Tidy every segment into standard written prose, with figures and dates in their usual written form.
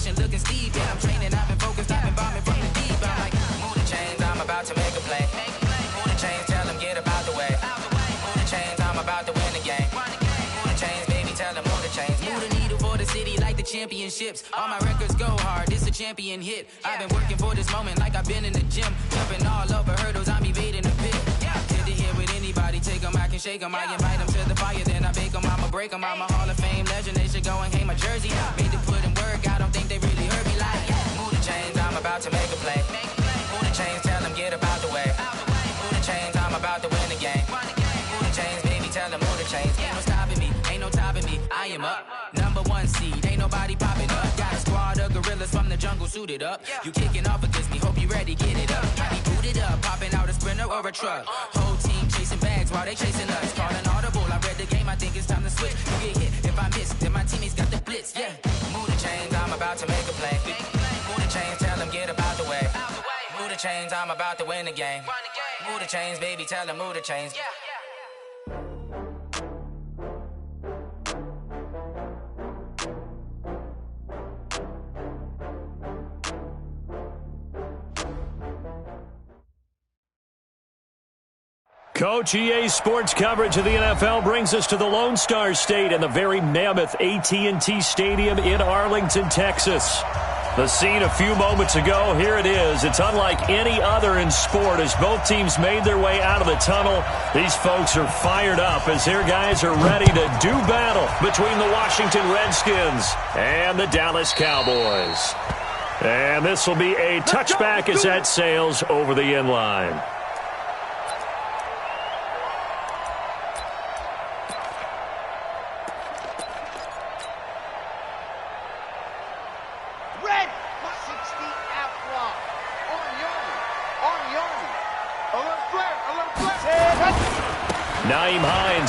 Transformation looking steep. Yeah, I'm training, I've been focused, I've been bombing from the deep. I'm like, move the chains, I'm about to make a play. Move the chains, tell them get up out the way. Move the chains, I'm about to win the game. Move the chains, baby, tell them move the chains. Move the needle for the city like the championships. All my records go hard, this a champion hit. I've been working for this moment like I've been in the gym. Jumping all over hurdles, I'm evading the pit. Good to hear with anybody, take them, I can shake them. I invite them to the fire, then I bake them, I'ma break them. I'm a Hall of Fame legend, they should go and hang my jersey. Made to put in work, I don't think they really heard me like, move the chains, I'm about to make a play. Move the chains, tell them get up out the way. Move the chains, I'm about to win the game. Move the chains, baby, tell them move the chains. Ain't no stopping me, ain't no topping me, I am up. #1 seed, ain't nobody popping up. Got a squad of gorillas from the jungle suited up. You kicking off against me, hope you ready, get it up. I be booted up, popping out a Sprinter or a truck. Whole team chasing bags while they chasing us. Call an audible, I read the game, I think it's time to switch. You get hit, if I miss, then my teammates got the blitz, yeah. Move the chains, I'm about to make a play. Move the chains, tell them get up out the way. Move the chains, I'm about to win the game. Move the chains, baby, tell them move the chains. Coach, EA Sports coverage of the NFL brings us to the Lone Star State and the very mammoth AT&T Stadium in Arlington, Texas. The scene a few moments ago, here it is. It's unlike any other in sport as both teams made their way out of the tunnel. These folks are fired up as their guys are ready to do battle between the Washington Redskins and the Dallas Cowboys. And this will be a touchback as that sails over the end line.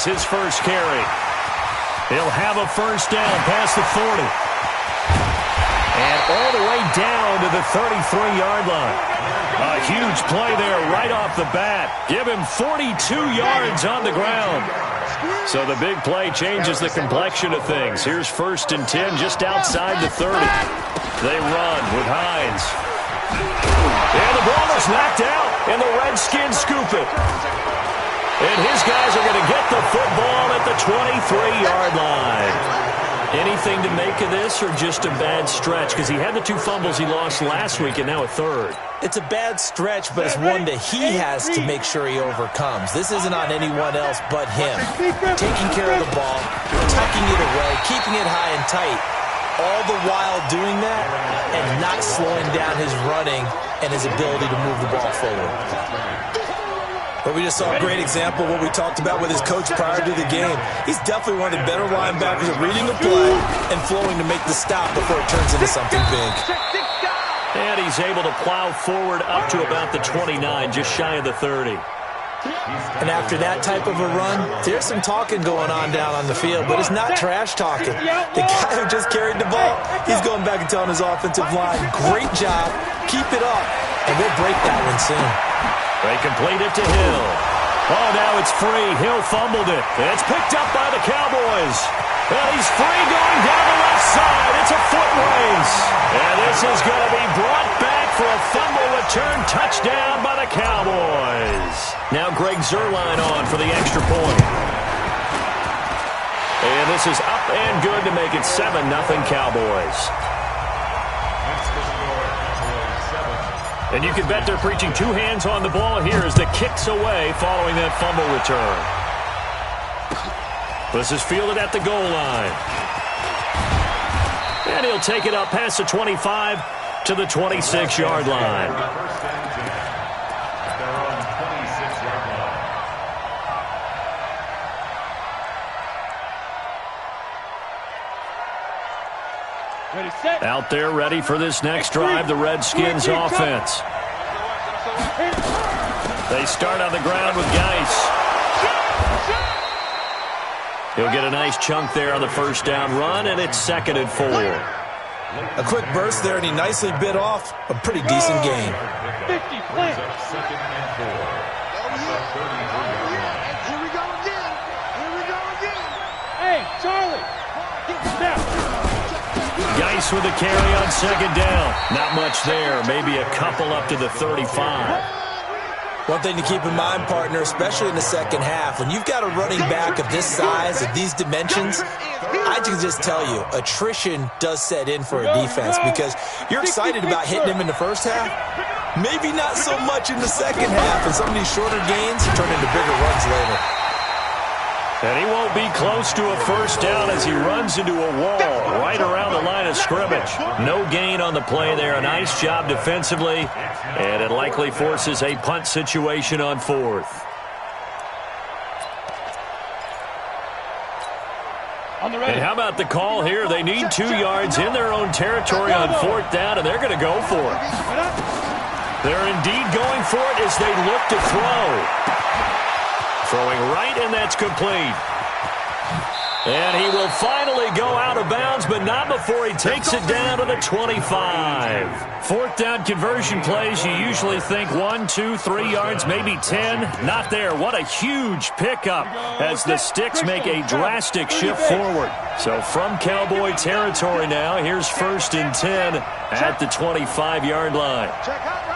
His first carry. He'll have a first down past the 40. And all the way down to the 33-yard line. A huge play there right off the bat. Give him 42 yards on the ground. So the big play changes the complexion of things. Here's 1st and 10 just outside the 30. They run with Hines. And the ball is knocked out, and the Redskins scoop it. And his guys are going to get the football at the 23-yard line. Anything to make of this or just a bad stretch? Because he had the 2 fumbles he lost last week and now a 3rd. It's a bad stretch, but it's one that he has to make sure he overcomes. This isn't on anyone else but him. Taking care of the ball, tucking it away, keeping it high and tight, all the while doing that and not slowing down his running and his ability to move the ball forward. But we just saw a great example of what we talked about with his coach prior to the game. He's definitely one of the better linebackers at reading the play and flowing to make the stop before it turns into something big. And he's able to plow forward up to about the 29, just shy of the 30. And after that type of a run, there's some talking going on down on the field, but it's not trash talking. The guy who just carried the ball, he's going back and telling his offensive line, great job, keep it up, and we'll break that one soon. They complete it to Hill. Oh, now it's free. Hill fumbled it. It's picked up by the Cowboys. Well, he's free going down the left side. It's a foot race. And this is going to be brought back for a fumble return touchdown by the Cowboys. Now Greg Zuerlein on for the extra point. And this is up and good to make it 7-0 Cowboys. And you can bet they're preaching 2 hands on the ball here as the kick's away following that fumble return. This is fielded at the goal line. And he'll take it up past the 25 to the 26-yard line. Out there ready for this next drive, the Redskins offense. They start on the ground with Geis. He'll get a nice chunk there on the first down run, and it's 2nd and 4. A quick burst there, and he nicely bit off a pretty decent gain. 50, play. 2nd and 4. Here we go again. Here we go again. Hey, Charlie. Get down. Geis with a carry on second down. Not much there. Maybe a couple up to the 35. One thing to keep in mind, partner, especially in the second half, when you've got a running back of this size, of these dimensions, I can just tell you, attrition does set in for a defense because you're excited about hitting him in the first half. Maybe not so much in the second half, and some of these shorter gains turn into bigger runs later. And he won't be close to a first down as he runs into a wall right around the line of scrimmage. No gain on the play there. A nice job defensively, and it likely forces a punt situation on fourth. And how about the call here? They need 2 yards in their own territory on fourth down, and they're going to go for it. They're indeed going for it as they look to throw. Throwing right, and that's complete. And he will finally go out of bounds, but not before he takes it down to the 25. Fourth down conversion plays, you usually think 1, 2, 3 yards, maybe 10. Not there. What a huge pickup as the Sticks make a drastic shift forward. So from Cowboy territory now, here's 1st and 10 at the 25-yard line.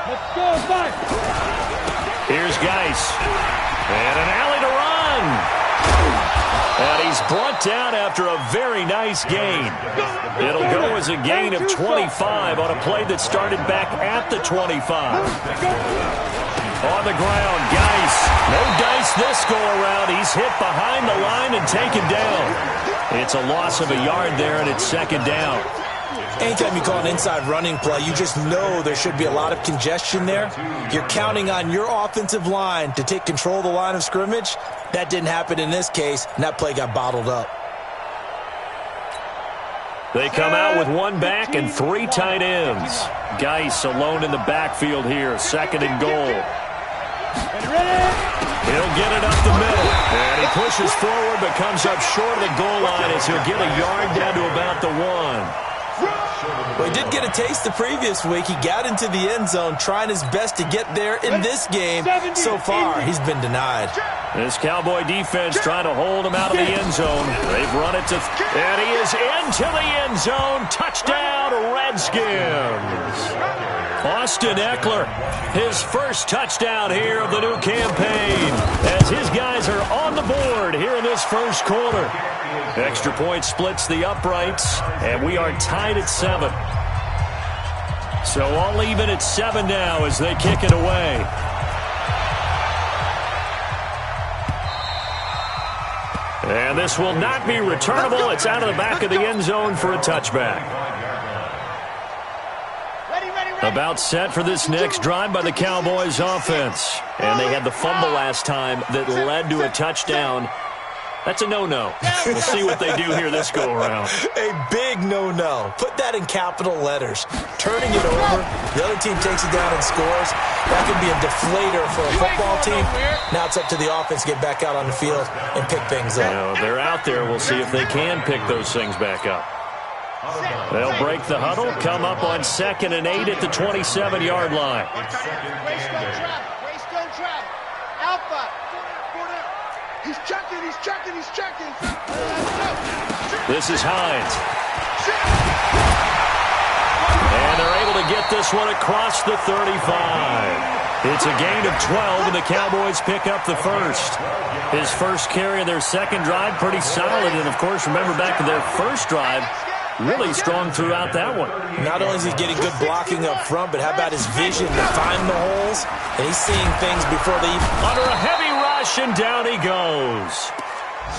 Let's go, Here's Geis. And an alley to run. And he's brought down after a very nice gain. It'll go as a gain of 25 on a play that started back at the 25. On the ground, Geis. No dice this go-around. He's hit behind the line and taken down. It's a loss of a yard there, and it's second down. Anytime you call an inside running play, you just know there should be a lot of congestion there. You're counting on your offensive line to take control of the line of scrimmage. That didn't happen in this case, and that play got bottled up. They come out with 1 back and 3 tight ends. Geis alone in the backfield here, 2nd and goal. He'll get it up the middle. And he pushes forward but comes up short of the goal line as he'll get a yard down to about the 1. Well, he did get a taste the previous week. He got into the end zone trying his best to get there in this game. So far, he's been denied. This Cowboy defense trying to hold him out of the end zone. They've run it to... and he is into the end zone. Touchdown, Redskins. Austin Eckler, his first touchdown here of the new campaign as his guys are on the board here in this first quarter. Extra point splits the uprights, and we are tied at 7. So all even at 7 now as they kick it away. And this will not be returnable. It's out of the back of the end zone for a touchback. About set for this next drive by the Cowboys offense. And they had the fumble last time that led to a touchdown. That's a no-no. We'll see what they do here this go-around. A big no-no. Put that in capital letters. Turning it over, the other team takes it down and scores. That could be a deflator for a football team. Now it's up to the offense to get back out on the field and pick things up. They're out there. We'll see if they can pick those things back up. They'll break the huddle, come up on 2nd and 8 at the 27-yard line. Alpha. He's checking. This is Hines. And they're able to get this one across the 35. It's a gain of 12, and the Cowboys pick up the first. His first carry of their second drive, pretty solid. And, of course, remember back to their first drive, really strong throughout that one. Not only is he getting good blocking up front, but how about his vision to find the holes? And he's seeing things before they even... Under a heavy rush, and down he goes.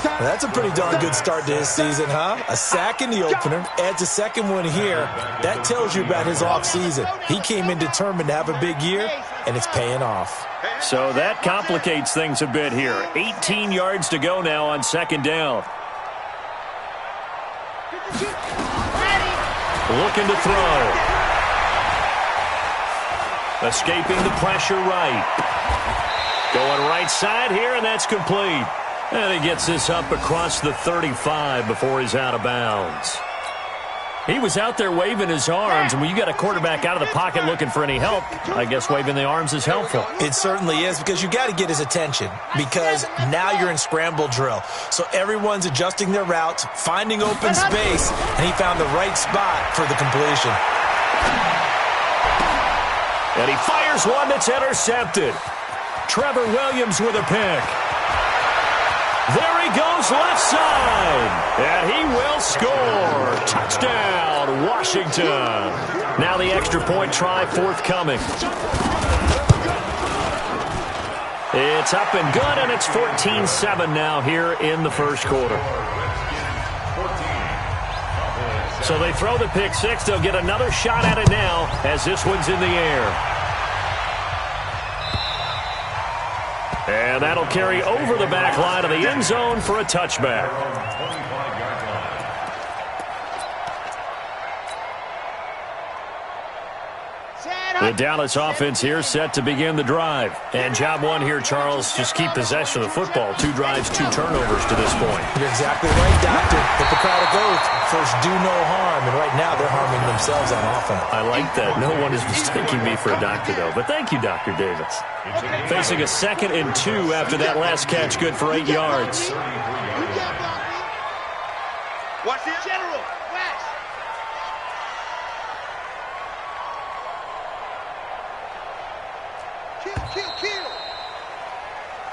Well, that's a pretty darn good start to his season, huh? A sack in the opener, adds a second one here. That tells you about his offseason. He came in determined to have a big year, and it's paying off. So that complicates things a bit here. 18 yards to go now on 2nd down. Looking to throw. Escaping the pressure right. Going right side here, and that's complete. And he gets this up across the 35 before he's out of bounds. He was out there waving his arms, and when you got a quarterback out of the pocket looking for any help, I guess waving the arms is helpful. It certainly is, because you got to get his attention, because now you're in scramble drill. So everyone's adjusting their routes, finding open space, and he found the right spot for the completion. And he fires one that's intercepted. Trevor Williams with a pick. There he goes left side. And he will score. Touchdown, Washington. Now the extra point try forthcoming. It's up and good, and it's 14-7 now here in the first quarter. So they throw the pick six. They'll get another shot at it now as this one's in the air. And that'll carry over the back line of the end zone for a touchback. The Dallas offense here set to begin the drive. And job one here, Charles, just keep possession of the football. 2 drives, 2 turnovers to this point. You're exactly right, Doctor. Hippocratic oath, first do no harm. And right now they're harming themselves on offense. I like that. No one is mistaking me for a doctor, though. But thank you, Dr. Davis. Facing a 2nd and 2 after that last catch, good for 8 yards. Watch the general. Flash. Kill.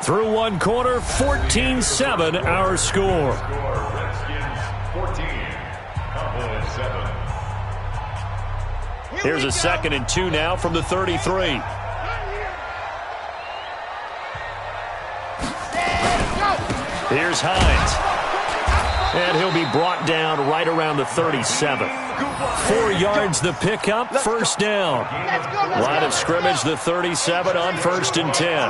Through one quarter, 14-7 our score. Here's a 2nd and 2 now from the 33. Here's Hines. And he'll be brought down right around the 37. 4 yards the pickup, first down. Line of scrimmage, the 37 on 1st and 10.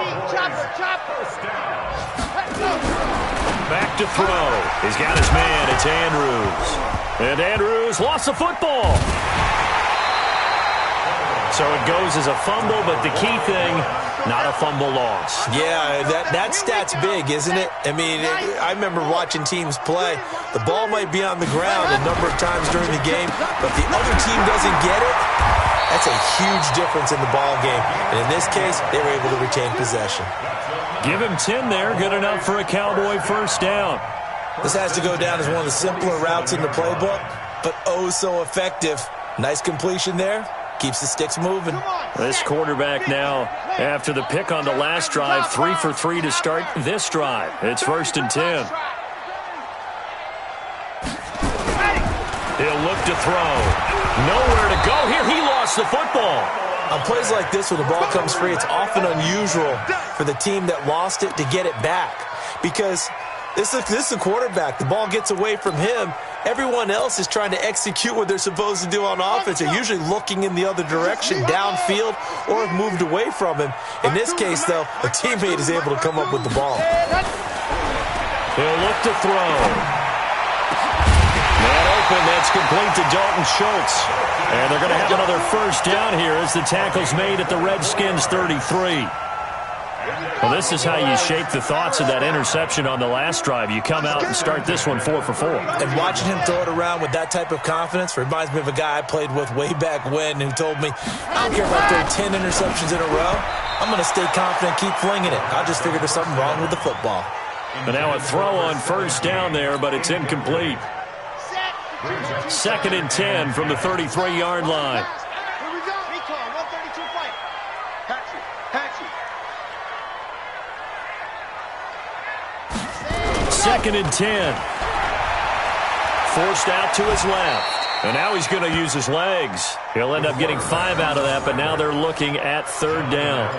Back to throw. He's got his man. It's Andrews. And Andrews lost the football. So it goes as a fumble, but the key thing, not a fumble loss. Yeah, that stat's big, isn't it? I mean, I remember watching teams play. The ball might be on the ground a number of times during the game, but the other team doesn't get it. That's a huge difference in the ball game. And in this case, they were able to retain possession. Give him 10 there. Good enough for a Cowboy first down. This has to go down as one of the simpler routes in the playbook, but oh so effective. Nice completion there. Keeps the sticks moving. This quarterback now, after the pick on the last drive, 3 for 3 to start this drive. It's 1st and 10. He'll look to throw. Nowhere to go here. He lost the football. On plays like this where the ball comes free, it's often unusual for the team that lost it to get it back. Because this is a quarterback. The ball gets away from him. Everyone else is trying to execute what they're supposed to do on offense. They're usually looking in the other direction, downfield, or have moved away from him. In this case, though, a teammate is able to come up with the ball. He'll look to throw. Man open, that's complete to Dalton Schultz. And they're going to have another first down here as the tackle's made at the Redskins 33. Well, this is how you shape the thoughts of that interception on the last drive. You come out and start this one 4 for 4. And watching him throw it around with that type of confidence reminds me of a guy I played with way back when who told me, I don't care if I throw 10 interceptions in a row. I'm going to stay confident, keep flinging it. I just figured there's something wrong with the football. And now a throw on first down there, but it's incomplete. 2nd and 10 from the 33-yard line. 2nd and 10. Forced out to his left. And now he's going to use his legs. He'll end up getting 5 out of that, but now they're looking at 3rd down.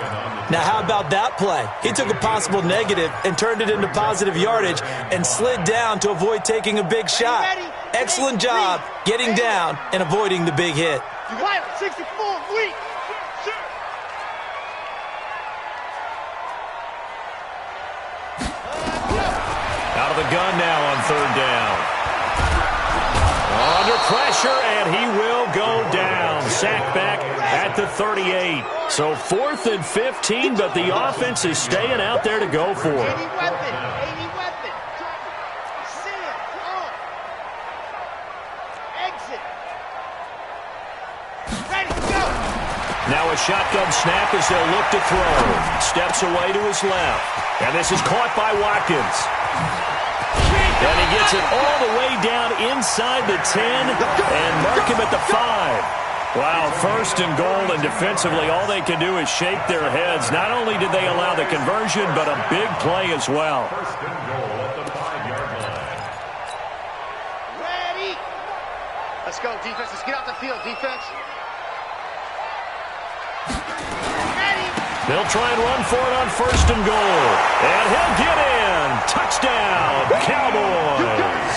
Now, how about that play? He took a possible negative and turned it into positive yardage and slid down to avoid taking a big shot. Excellent job getting down and avoiding the big hit. 64, weak. Out of the gun now on 3rd down. Under pressure, and he will go down. Sacked back at the 38. So 4th and 15, but the offense is staying out there to go for it. 80 weapon. See it. Exit. Now a shotgun snap as they'll look to throw. Steps away to his left. And this is caught by Watkins. And he gets it all the way down inside the 10 and mark him at the 5. Wow, first and goal, and defensively all they can do is shake their heads. Not only did they allow the conversion, but a big play as well. First and goal at the 5-yard line. Ready. Let's go, defense. Let's get out the field, defense. Ready. They'll try and run for it on first and goal. And he'll get in. Touchdown, Cowboys.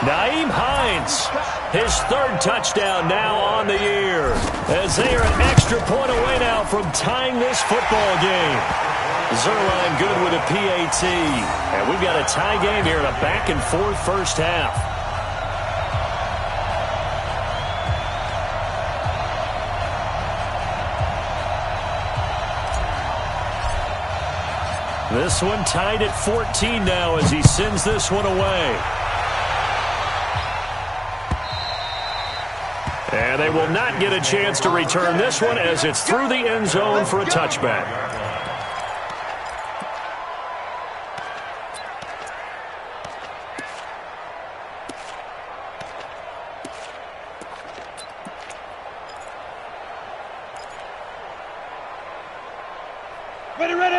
Nyheim Hines, his 3rd touchdown now on the year, as they are an extra point away now from tying this football game. Zerline good with a PAT. And we've got a tie game here in a back-and-forth first half. This one tied at 14 now as he sends this one away. And they will not get a chance to return this one as it's through the end zone for a touchback.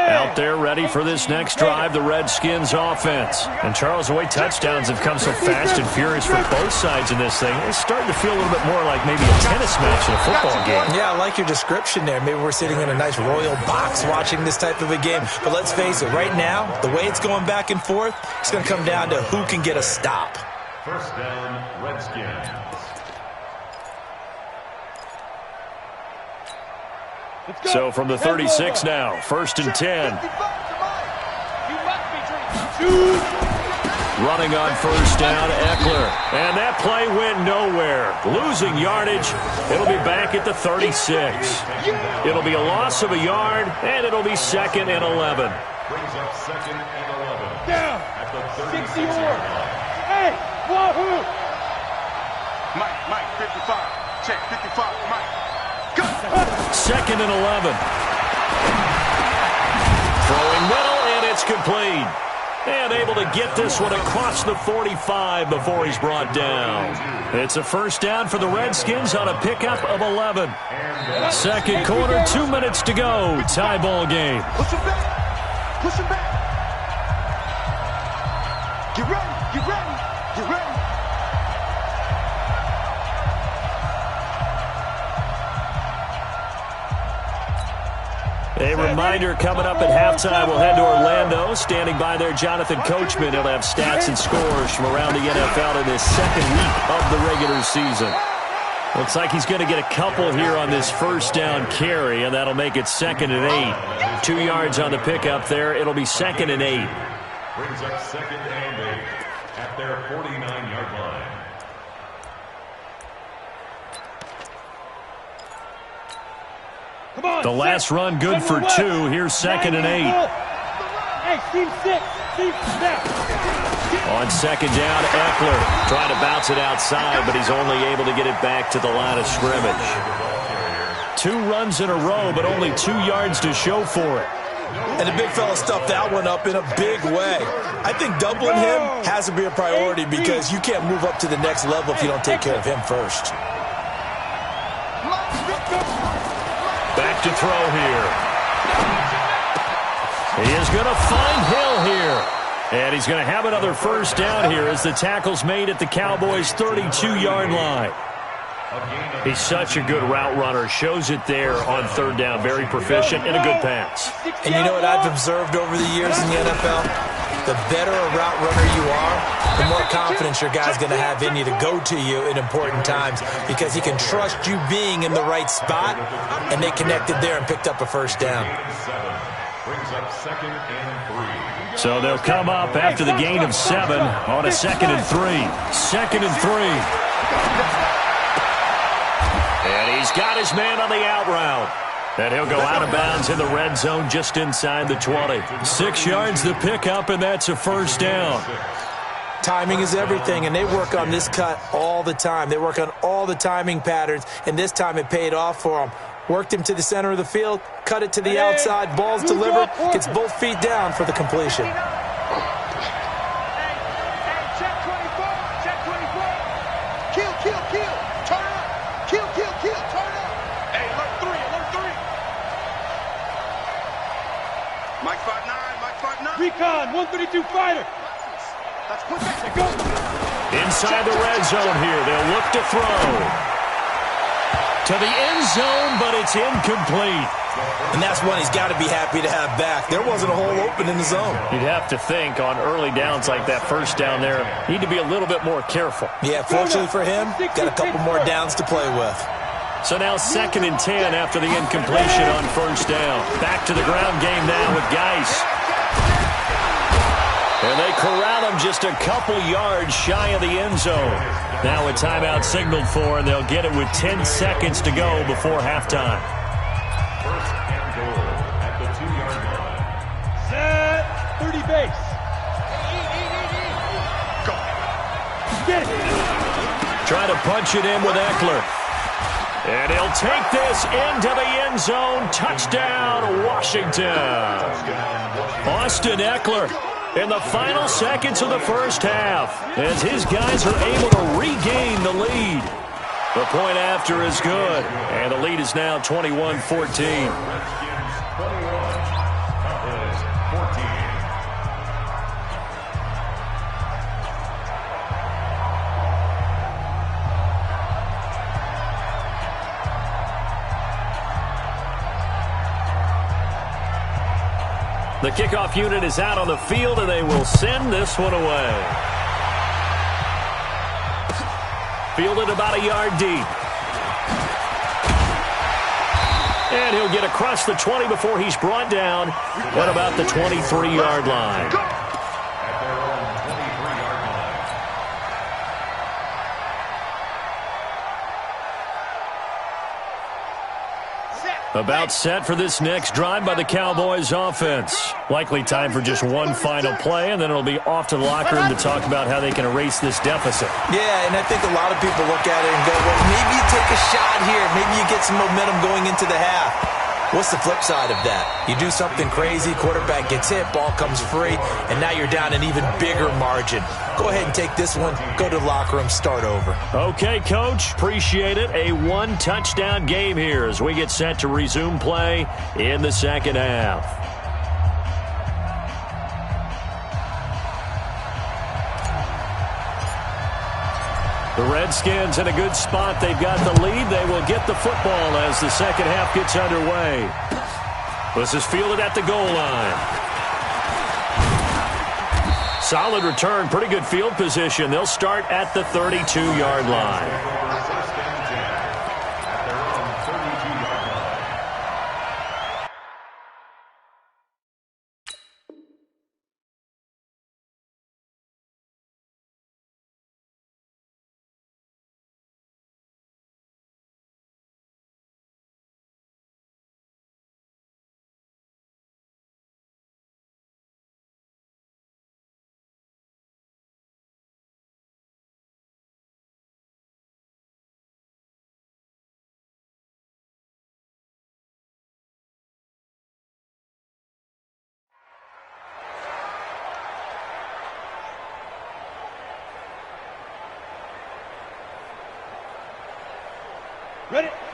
Out there ready for this next drive, the Redskins offense. And Charles, the way touchdowns have come so fast and furious for both sides in this thing, it's starting to feel a little bit more like maybe a tennis match in a football game. Yeah, I like your description there. Maybe we're sitting in a nice royal box watching this type of a game. But let's face it, right now, the way it's going back and forth, it's going to come down to who can get a stop. First down, Redskins. So from the 36 now, 1st and 10. Running on first down, Eckler. And that play went nowhere. Losing yardage. It'll be back at the 36. It'll be a loss of a yard, and it'll be 2nd and 11. Brings up 2nd and 11. Down. At the 60 36-yard more. line. Hey, wahoo. Mike, 55. Check, 55, Mike. 2nd and 11. Throwing middle, and it's complete. And able to get this one across the 45 before he's brought down. It's a first down for the Redskins on a pickup of 11. Second quarter, 2 minutes to go. Tie ball game. Push him back. Push him back. Get ready. Get ready. Get ready. A reminder coming up at halftime, we'll head to Orlando. Standing by there, Jonathan Coachman. He'll have stats and scores from around the NFL in this second week of the regular season. Looks like he's going to get a couple here on this first down carry, and that'll make it 2nd and 8. 2 yards on the pickup there. It'll be 2nd and 8. Brings up 2nd and 8 at their 49-yard line. The last run good for 2. Here's 2nd and 8. Hey, team 6. Team snap. On 2nd down, Eckler trying to bounce it outside, but he's only able to get it back to the line of scrimmage. 2 runs in a row, but only 2 yards to show for it. And the big fella stuffed that one up in a big way. I think doubling him has to be a priority because you can't move up to the next level if you don't take care of him first. Back to throw here. He is going to find Hill here. And he's going to have another first down here as the tackle's made at the Cowboys' 32-yard line. He's such a good route runner. Shows it there on 3rd down. Very proficient and a good pass. And you know what I've observed over the years in the NFL? The better a route runner you are, the more confidence your guy's going to have in you to go to you in important times because he can trust you being in the right spot, and they connected there and picked up a first down. Brings up 2nd and 3. So they'll come up after the gain of 7 on a 2nd and 3. 2nd and 3. And he's got his man on the out route. And he'll go out of bounds in the red zone just inside the 20. 6 yards the pickup, and that's a first down. Timing is everything, and they work on this cut all the time. They work on all the timing patterns, and this time it paid off for them. Worked him to the center of the field, cut it to the outside, ball's delivered, gets both feet down for the completion. Mike 5'9", Mike 5'9". Recon, 132 fighter. Let's put that. Go. Inside the red zone here, they'll look to throw. To the end zone, but it's incomplete. And that's one he's got to be happy to have back. There wasn't a hole open in the zone. You'd have to think on early downs like that first down there, need to be a little bit more careful. Yeah, fortunately for him, got a couple more downs to play with. So now 2nd and 10 after the incompletion on first down. Back to the ground game now with Geis. And they corral him just a couple yards shy of the end zone. Now a timeout signaled for, and they'll get it with 10 seconds to go before halftime. 1st and goal at the 2-yard line. Set. 30 base. Go. Get it. Trying to punch it in with Eckler. And he'll take this into the end zone. Touchdown, Washington. Austin Eckler in the final seconds of the first half as his guys are able to regain the lead. The point after is good, and the lead is now 21-14. Redskins 21, Cowboys 14. The kickoff unit is out on the field, and they will send this one away. Fielded about a yard deep. And he'll get across the 20 before he's brought down at about the 23-yard line. At their own 23-yard line. About set for this next drive by the Cowboys offense. Likely time for just one final play, and then it'll be off to the locker room to talk about how they can erase this deficit. Yeah, and I think a lot of people look at it and go, well, maybe you take a shot here. Maybe you get some momentum going into the half. What's the flip side of that? You do something crazy, quarterback gets hit, ball comes free, and now you're down an even bigger margin. Go ahead and take this one, go to the locker room, start over. Okay, Coach, appreciate it. A one-touchdown game here as we get set to resume play in the second half. The Redskins in a good spot. They've got the lead. They will get the football as the second half gets underway. This is fielded at the goal line. Solid return, pretty good field position. They'll start at the 32-yard line.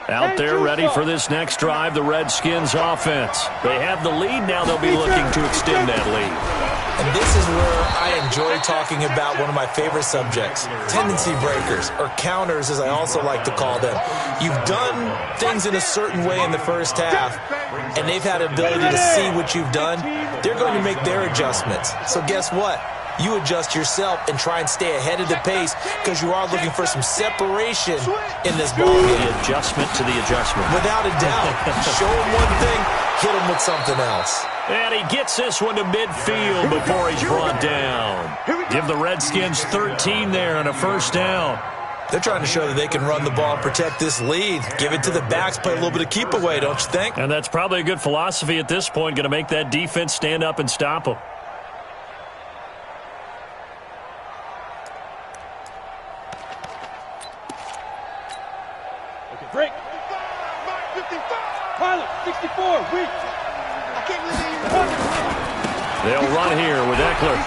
Out there ready for this next drive, the Redskins offense. They have the lead. Now they'll be looking to extend that lead. And this is where I enjoy talking about one of my favorite subjects, tendency breakers, or counters as I also like to call them. You've done things in a certain way in the first half, and they've had ability to see what you've done. They're going to make their adjustments. So guess what? You adjust yourself and try and stay ahead of the pace because you are looking for some separation in this ball game. The adjustment to the adjustment. Without a doubt. Show him one thing, hit him with something else. And he gets this one to midfield before he's brought down. Give the Redskins 13 there and a first down. They're trying to show that they can run the ball and protect this lead. Give it to the backs, play a little bit of keep away, don't you think? And that's probably a good philosophy at this point, going to make that defense stand up and stop them. Break. Pilot, 64, weak. I can't believe They'll run here with Eckler.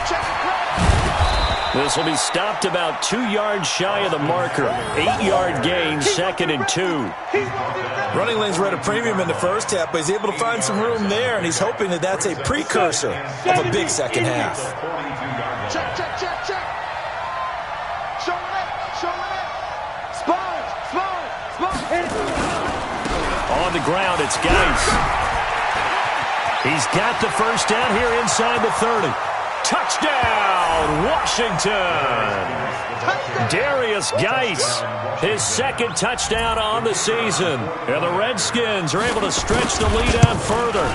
This will be stopped about 2 yards shy of the marker. 8-yard gain, 2nd and 2. Running lanes were at a premium in the first half, but he's able to find some room there, and he's hoping that that's a precursor of a big second half. Check, check, check, check. Shoulder it, shoulder it. Sponge, sponge, sponge. On the ground, it's Geis. He's got the first down here inside the 30. Touchdown, Washington! Darius Geis, his 2nd touchdown on the season. And the Redskins are able to stretch the lead out further.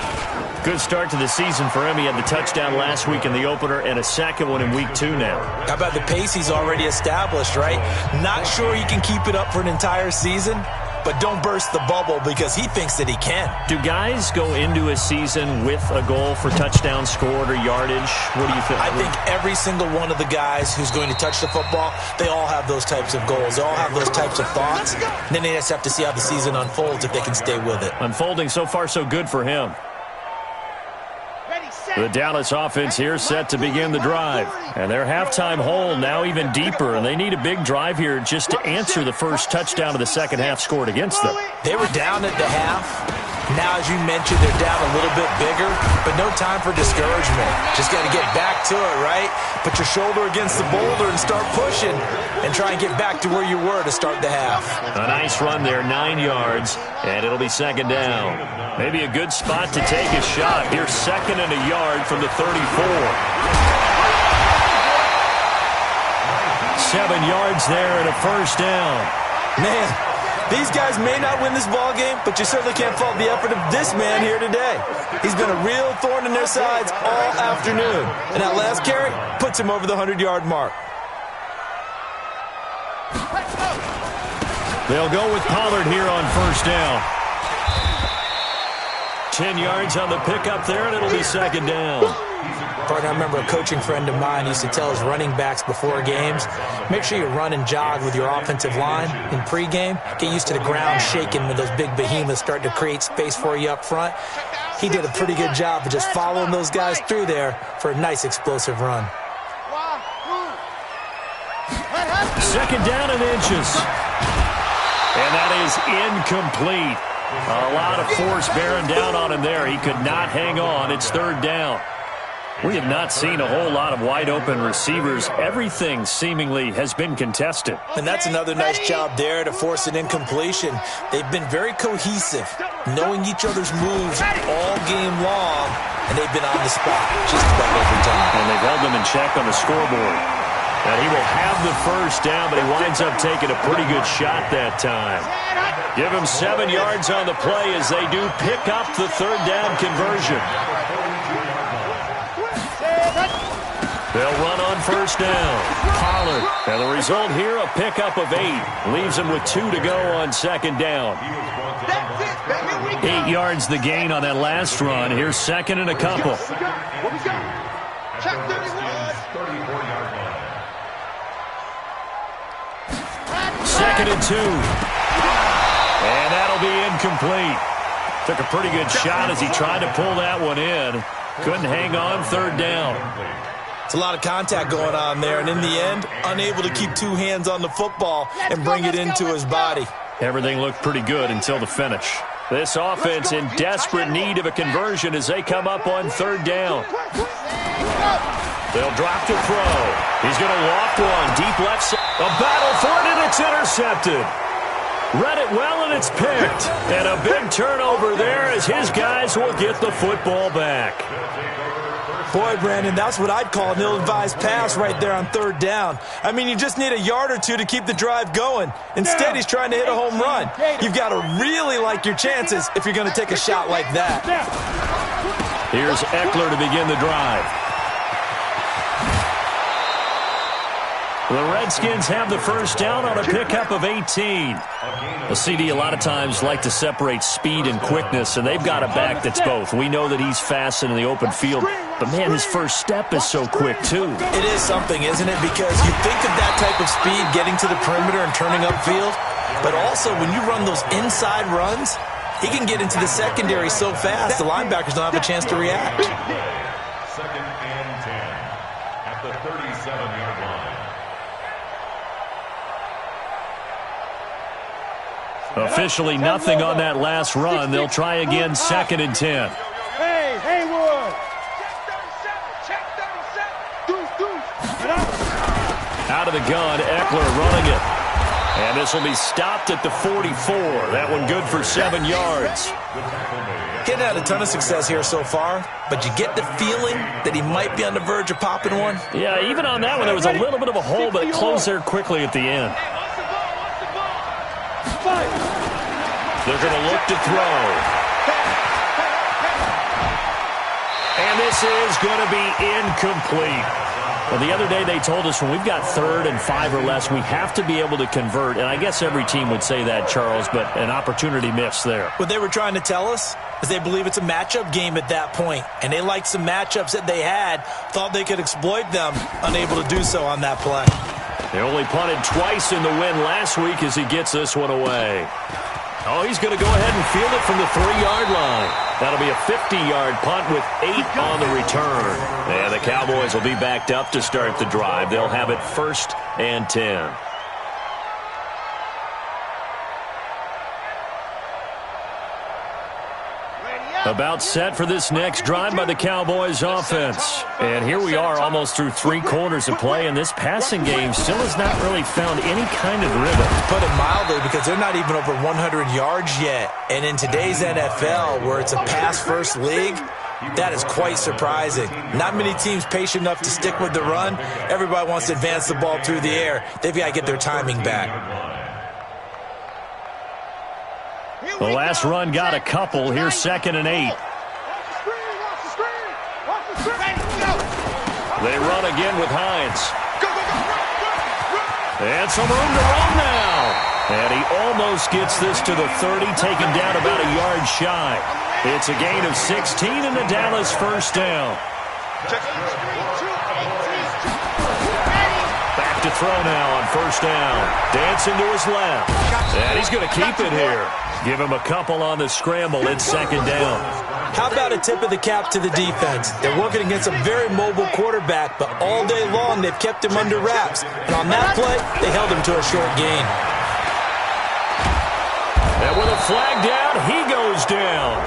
Good start to the season for him. He had the touchdown last week in the opener and a 2nd one in week 2 now. How about the pace he's already established, right? Not sure he can keep it up for an entire season, but don't burst the bubble because he thinks that he can. Do guys go into a season with a goal for touchdown scored or yardage? What do you think? I think every single one of the guys who's going to touch the football, they all have those types of goals. They all have those types of thoughts. And then they just have to see how the season unfolds if they can stay with it. Unfolding so far so good for him. The Dallas offense here set to begin the drive. And their halftime hole now even deeper, and they need a big drive here just to answer the first touchdown of the second half scored against them. They were down at the half. Now, as you mentioned, they're down a little bit bigger, but no time for discouragement. Just got to get back to it, right? Put your shoulder against the boulder and start pushing and try and get back to where you were to start the half. A nice run there, 9 yards, and it'll be 2nd down. Maybe a good spot to take a shot. Here's 2nd and a yard from the 34. 7 yards there and a first down. Man, these guys may not win this ball game, but you certainly can't fault the effort of this man here today. He's been a real thorn in their sides all afternoon. And that last carry puts him over the 100-yard mark. They'll go with Pollard here on first down. 10 yards on the pickup there, and it'll be 2nd down. Partner, I remember a coaching friend of mine used to tell his running backs before games, make sure you run and jog with your offensive line in pregame. Get used to the ground shaking when those big behemoths start to create space for you up front. He did a pretty good job of just following those guys through there for a nice explosive run. 2nd down and inches. And that is incomplete. A lot of force bearing down on him there. He could not hang on. It's 3rd down. We have not seen a whole lot of wide-open receivers. Everything seemingly has been contested. And that's another nice job there to force an incompletion. They've been very cohesive, knowing each other's moves all game long, and they've been on the spot just about every time. And they've held them in check on the scoreboard. And he will have the first down, but he winds up taking a pretty good shot that time. Give him 7 yards on the play as they do pick up the 3rd down conversion. They'll run on first down. Pollard. And the result here, a pickup of 8. Leaves him with 2 to go on 2nd down. 8 yards the gain on that last run. Here's 2nd and a couple. Check 31. 2nd and 2. And that'll be incomplete. Took a pretty good shot as he tried to pull that one in. Couldn't hang on, 3rd down. It's a lot of contact going on there, and in the end, unable to keep 2 hands on the football and bring it into his body. Everything looked pretty good until the finish. This offense in desperate need of a conversion as they come up on 3rd down. They'll drop to throw. He's going to walk one. Deep left side. A battle for it, and it's intercepted. Read it well, and it's picked. And a big turnover there as his guys will get the football back. Boy, Brandon, that's what I'd call an ill-advised pass right there on 3rd down. I mean, you just need a yard or 2 to keep the drive going. Instead, he's trying to hit a home run. You've got to really like your chances if you're going to take a shot like that. Here's Eckler to begin the drive. The Redskins have the first down on a pickup of 18. The CD a lot of times like to separate speed and quickness, and they've got a back that's both. We know that he's fast in the open field, but, man, his first step is so quick, too. It is something, isn't it? Because you think of that type of speed getting to the perimeter and turning upfield, but also when you run those inside runs, He can get into the secondary so fast, the linebackers don't have a chance to react. Second and 10 at the 37-yard line. Officially nothing on that last run. They'll try again, second and 10. Hey, Haywood. Check 37. Out of the gun, Eckler running it. And this will be stopped at the 44. That one good for 7 yards. Getting had a ton of success here so far, but you get the feeling that he might be on the verge of popping one. Yeah, even on that one, there was a little bit of a hole, but it closed there quickly at the end. They're going to look to throw. And this is going to be incomplete. Well, the other day they told us when we've got 3rd and 5 or less, we have to be able to convert. And I guess every team would say that, Charles, but an opportunity missed there. What they were trying to tell us is they believe it's a matchup game at that point. And they liked some matchups that they had, thought they could exploit them, unable to do so on that play. They only punted twice in the win last week as he gets this one away. Oh, he's going to go ahead and field it from the 3-yard line. That'll be a 50-yard punt with 8 on the return. And the Cowboys will be backed up to start the drive. They'll have it 1st and 10. About set for this next drive by the Cowboys offense. And here we are almost through 3 quarters of play, and this passing game still has not really found any kind of rhythm. Put it mildly, because they're not even over 100 yards yet. And in today's NFL, where it's a pass-first league, that is quite surprising. Not many teams patient enough to stick with the run. Everybody wants to advance the ball through the air. They've got to get their timing back. The last run got a couple. Here's 2nd and 8. They run again with Hines. And some room to run now. And he almost gets this to the 30, taken down about a yard shy. It's a gain of 16 and the Dallas 1st down. Back to throw now on 1st down. Dancing to his left. And he's going to keep it here. Give him a couple on the scramble. It's 2nd down. How about a tip of the cap to the defense? They're working against a very mobile quarterback, but all day long they've kept him under wraps. And on that play, they held him to a short gain. And with a flag down, he goes down.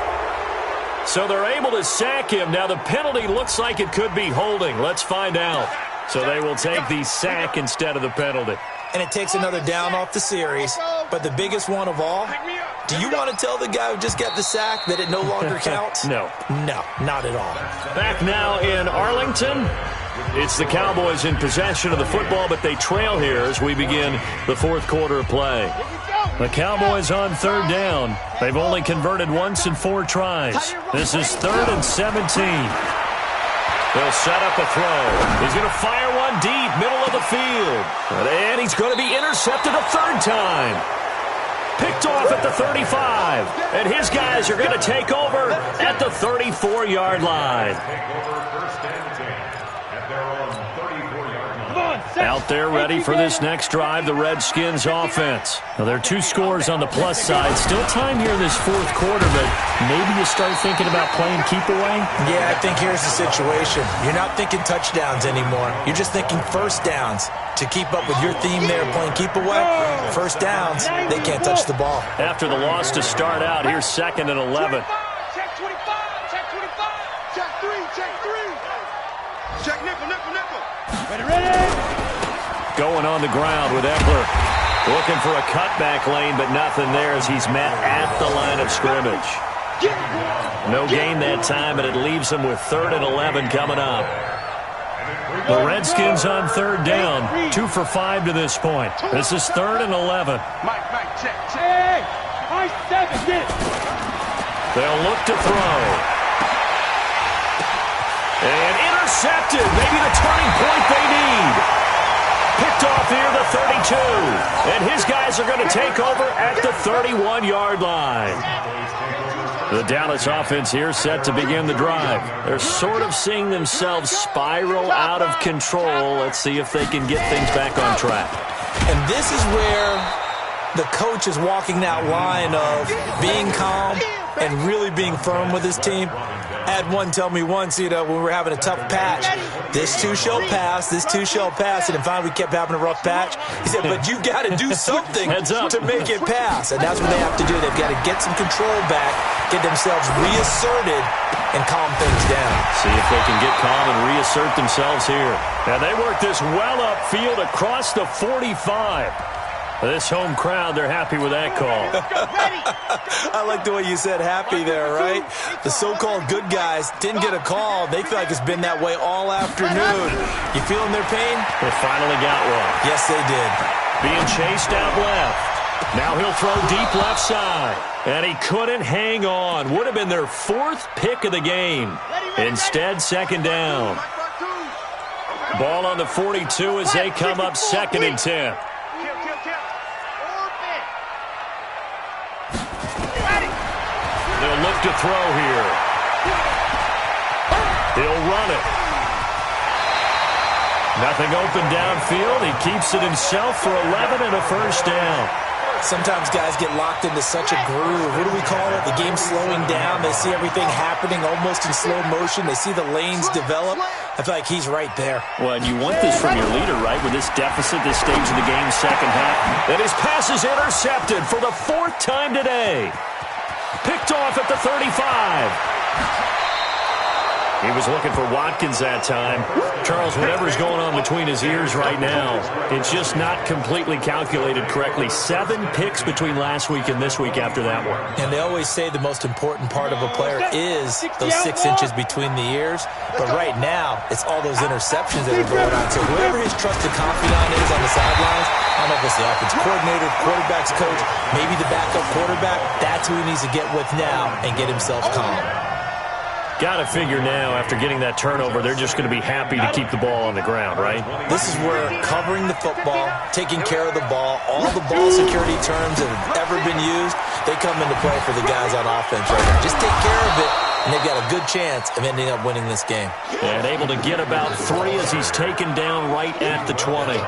So they're able to sack him. Now the penalty looks like it could be holding. Let's find out. So they will take the sack instead of the penalty. And it takes another down off the series. But the biggest one of all, do you want to tell the guy who just got the sack that it no longer counts? No. No, not at all. Back now in Arlington. It's the Cowboys in possession of the football, but they trail here as we begin the 4th quarter of play. The Cowboys on 3rd down. They've only converted once in 4 tries. This is 3rd and 17. They'll set up a throw. He's going to fire one deep, middle of the field. And he's going to be intercepted a 3rd time. Picked off at the 35. And his guys are going to take over at the 34-yard line. Out there ready for this next drive, the Redskins offense. Now, there are 2 scores on the plus side. Still time here in this 4th quarter, but maybe you start thinking about playing keep away? Yeah, I think here's the situation. You're not thinking touchdowns anymore. You're just thinking 1st downs. To keep up with your theme there, playing keep away, 1st downs, they can't touch the ball. After the loss to start out, here's 2nd and 11. Check 25, check 25, check 3, check 3. Check nickel, nickel, nickel. Ready? Going on the ground with Eckler. Looking for a cutback lane, but nothing there as he's met at the line of scrimmage. No gain that time, and it leaves him with 3rd and 11 coming up. The Redskins on 3rd down, 2 for 5 to this point. This is 3rd and 11. Mike, check, check. Hey, high 7, get it. They'll look to throw. And intercepted. Maybe the turning point they need. Picked off here, the 32. And his guys are going to take over at the 31-yard line. The Dallas offense here set to begin the drive. They're sort of seeing themselves spiral out of control. Let's see if they can get things back on track. And this is where the coach is walking that line of being calm and really being firm with his team. I had one tell me once, when we were having a tough patch, this too shall pass, this too shall pass, and finally we kept having a rough patch. He said, but you got to do something to make it pass, and that's what they have to do. They've got to get some control back, get themselves reasserted, and calm things down. See if they can get calm and reassert themselves here. Now they work this well upfield across the 45. This home crowd, they're happy with that call. I like the way you said happy there, right? The so-called good guys didn't get a call. They feel like it's been that way all afternoon. You feeling their pain? They finally got one. Yes, they did. Being chased out left. Now he'll throw deep left side. And he couldn't hang on. Would have been their 4th pick of the game. Instead, second down. Ball on the 42 as they come up 2nd and 10. They'll look to throw here. He'll run it. Nothing open downfield. He keeps it himself for 11 and a first down. Sometimes guys get locked into such a groove. What do we call it? The game's slowing down. They see everything happening almost in slow motion. They see the lanes develop. I feel like he's right there. Well, and you want this from your leader, right? With this deficit, this stage of the game, second half. And his pass is intercepted for the 4th time today. Picked off at the 35. He was looking for Watkins that time. Charles, whatever's going on between his ears right now, it's just not completely calculated correctly. 7 picks between last week and this week after that one. And they always say the most important part of a player is those 6 inches between the ears. But right now, it's all those interceptions that are going on. So whoever his trusted confidant is on the sidelines, I don't know if it's the offense coordinator, quarterback's coach, maybe the backup quarterback, that's who he needs to get with now and get himself calm. Got to figure now, after getting that turnover, they're just going to be happy to keep the ball on the ground, right? This is where covering the football, taking care of the ball, all the ball security terms that have ever been used, they come into play for the guys on offense right now. Just take care of it, and they've got a good chance of ending up winning this game. And able to get about 3 as he's taken down right at the 20.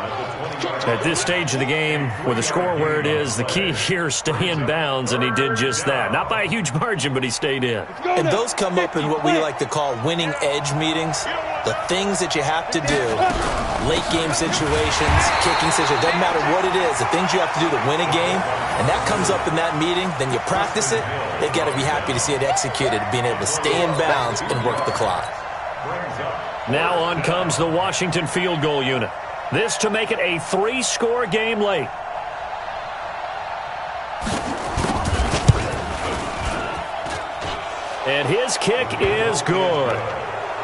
At this stage of the game, with the score where it is, the key here is stay in bounds, and he did just that. Not by a huge margin, but he stayed in. And those come up in what we like to call winning edge meetings. The things that you have to do, late game situations, kicking situations, doesn't matter what it is, the things you have to do to win a game, and that comes up in that meeting, then you practice it, they've got to be happy to see it executed, being able to stay in bounds and work the clock. Now on comes the Washington field goal unit. This to make it a 3-score game late. And his kick is good.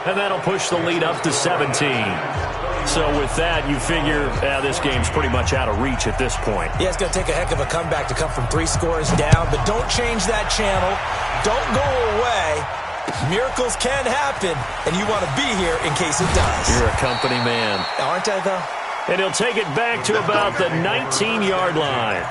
And that'll push the lead up to 17. So with that, you figure this game's pretty much out of reach at this point. Yeah, it's going to take a heck of a comeback to come from 3 scores down, but don't change that channel. Don't go away. Miracles can happen, and you want to be here in case it does. You're a company man. Aren't I, though? And he'll take it back to about the 19-yard line.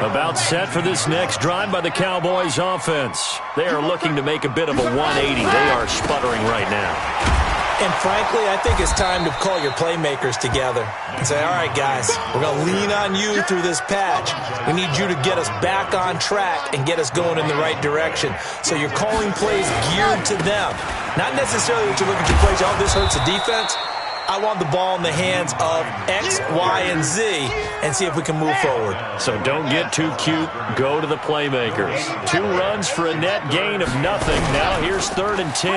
About set for this next drive by the Cowboys offense. They are looking to make a bit of a 180. They are sputtering right now. And frankly, I think it's time to call your playmakers together and say, all right, guys, we're going to lean on you through this patch. We need you to get us back on track and get us going in the right direction. So you're calling plays geared to them. Not necessarily that you look at your plays, oh, this hurts the defense. I want the ball in the hands of X, Y, and Z and see if we can move forward. So don't get too cute. Go to the playmakers. 2 runs for a net gain of nothing. Now here's 3rd and 10.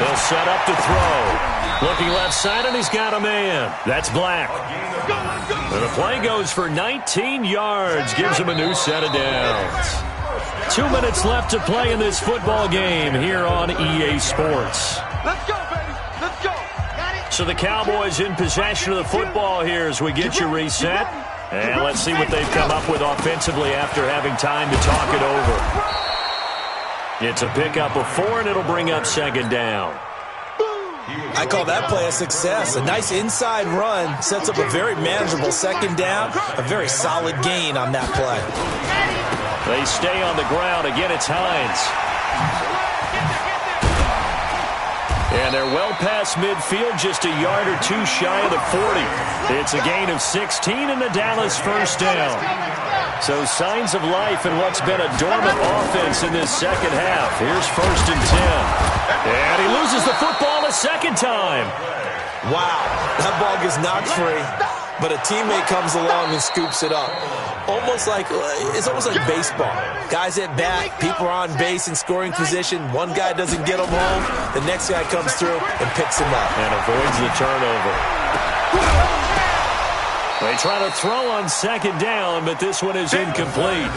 They'll set up to throw. Looking left side, and he's got a man. That's Black. And the play goes for 19 yards. Gives him a new set of downs. 2 minutes left to play in this football game here on EA Sports. Let's go, baby. Let's go. So the Cowboys in possession of the football here as we get you reset. And let's see what they've come up with offensively after having time to talk it over. It's a pickup of 4, and it'll bring up 2nd down. I call that play a success. A nice inside run sets up a very manageable 2nd down, a very solid gain on that play. They stay on the ground. Again, it's Hines. And they're well past midfield, just a yard or two shy of the 40. It's a gain of 16 and the Dallas first down. So signs of life in what's been a dormant offense in this second half. Here's 1st and 10. And he loses the football a second time. Wow, that ball gets knocked free, but a teammate comes along and scoops it up. It's almost like baseball. Guys at bat, people are on base in scoring position. One guy doesn't get them home. The next guy comes through and picks him up. And avoids the turnover. They try to throw on 2nd down, but this one is incomplete.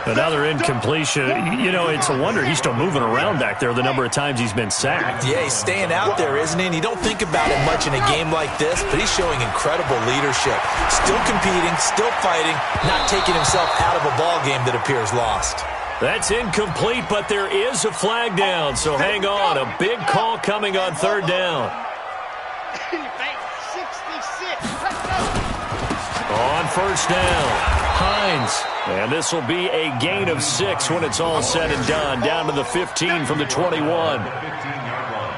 Another incompletion. You know, it's a wonder he's still moving around back there the number of times he's been sacked. Yeah, he's staying out there, isn't he? And you don't think about it much in a game like this, but he's showing incredible leadership. Still competing, still fighting, not taking himself out of a ball game that appears lost. That's incomplete, but there is a flag down, so hang on. A big call coming on 3rd down. 66. On 1st down, Hines. And this will be a gain of 6 when it's all said and done. Down to the 15 from the 21.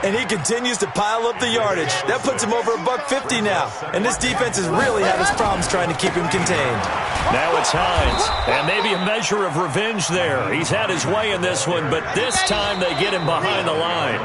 And he continues to pile up the yardage. That puts him over $150 now. And this defense has really had its problems trying to keep him contained. Now it's Hines. And maybe a measure of revenge there. He's had his way in this one, but this time they get him behind the line.